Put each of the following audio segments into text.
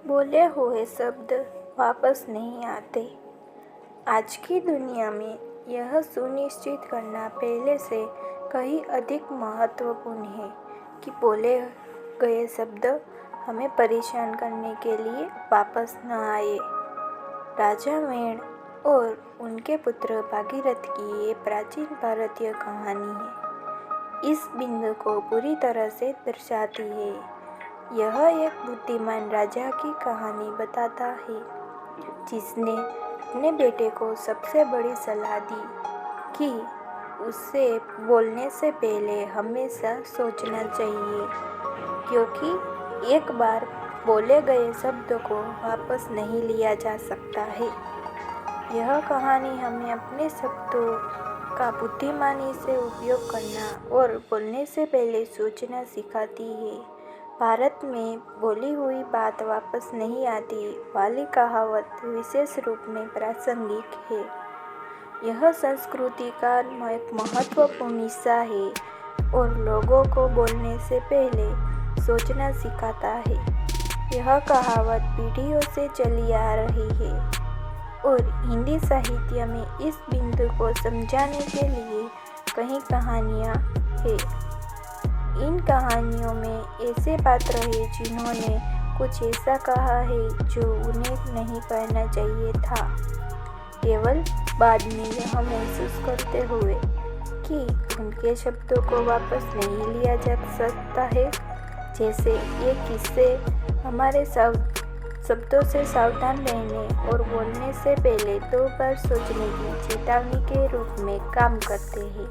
बोले हुए शब्द वापस नहीं आते। आज की दुनिया में यह सुनिश्चित करना पहले से कहीं अधिक महत्वपूर्ण है कि बोले गए शब्द हमें परेशान करने के लिए वापस न आए। राजा वेण और उनके पुत्र भागीरथ की ये प्राचीन भारतीय कहानी है। इस बिंदु को पूरी तरह से दर्शाती है। यह एक बुद्धिमान राजा की कहानी बताता है जिसने अपने बेटे को सबसे बड़ी सलाह दी कि उसे बोलने से पहले हमेशा सोचना चाहिए, क्योंकि एक बार बोले गए शब्द को वापस नहीं लिया जा सकता है। यह कहानी हमें अपने शब्दों का बुद्धिमानी से उपयोग करना और बोलने से पहले सोचना सिखाती है। भारत में बोली हुई बात वापस नहीं आती वाली कहावत विशेष रूप में प्रासंगिक है। यह संस्कृति का एक महत्वपूर्ण हिस्सा है और लोगों को बोलने से पहले सोचना सिखाता है। यह कहावत पीढ़ियों से चली आ रही है और हिंदी साहित्य में इस बिंदु को समझाने के लिए कई कहानियाँ हैं। इन कहानियों में ऐसे पात्र हैं जिन्होंने कुछ ऐसा कहा है जो उन्हें नहीं कहना चाहिए था, केवल बाद में यह महसूस करते हुए कि उनके शब्दों को वापस नहीं लिया जा सकता है। जैसे ये किस्से हमारे शब्दों से सावधान रहने और बोलने से पहले 2 बार सोचने की चेतावनी के रूप में काम करते हैं।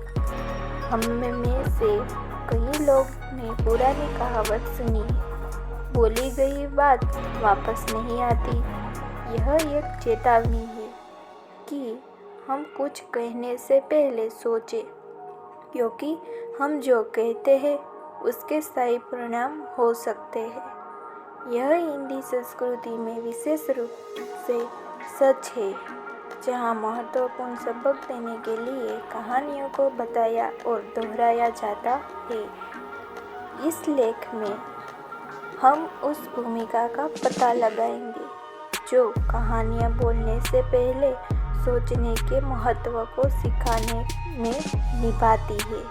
हम में से कई लोग ने पुरानी कहावत सुनी है, बोली गई बात वापस नहीं आती। यह एक चेतावनी है कि हम कुछ कहने से पहले सोचें, क्योंकि हम जो कहते हैं उसके स्थायी परिणाम हो सकते हैं। यह हिंदी संस्कृति में विशेष रूप से सच है, जहाँ महत्वपूर्ण सबक देने के लिए कहानियों को बताया और दोहराया जाता है। इस लेख में हम उस भूमिका का पता लगाएंगे जो कहानियाँ बोलने से पहले सोचने के महत्व को सिखाने में निभाती है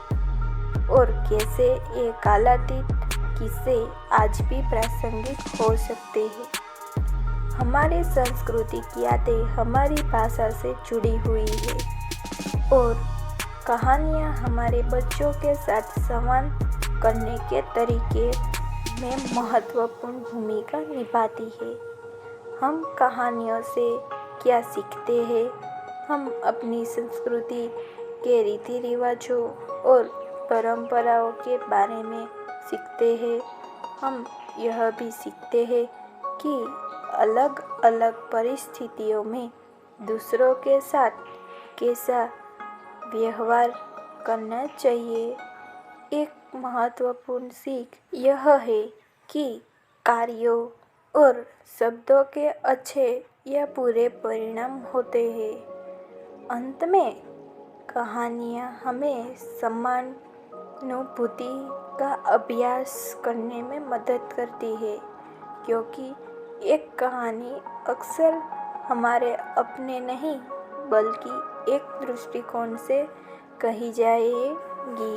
और कैसे ये कालातीत किस्से आज भी प्रासंगिक हो सकते हैं। हमारी सांस्कृतिक यादें हमारी भाषा से जुड़ी हुई है और कहानियाँ हमारे बच्चों के साथ संवाद करने के तरीके में महत्वपूर्ण भूमिका निभाती है। हम कहानियों से क्या सीखते हैं? हम अपनी संस्कृति के रीति रिवाजों और परंपराओं के बारे में सीखते हैं। हम यह भी सीखते हैं कि अलग अलग परिस्थितियों में दूसरों के साथ कैसा व्यवहार करना चाहिए। एक महत्वपूर्ण सीख यह है कि कार्यों और शब्दों के अच्छे या बुरे परिणाम होते हैं। अंत में कहानियाँ हमें समानुभूति का अभ्यास करने में मदद करती है, क्योंकि एक कहानी अक्सर हमारे अपने नहीं बल्कि एक दृष्टिकोण से कही जाएगी।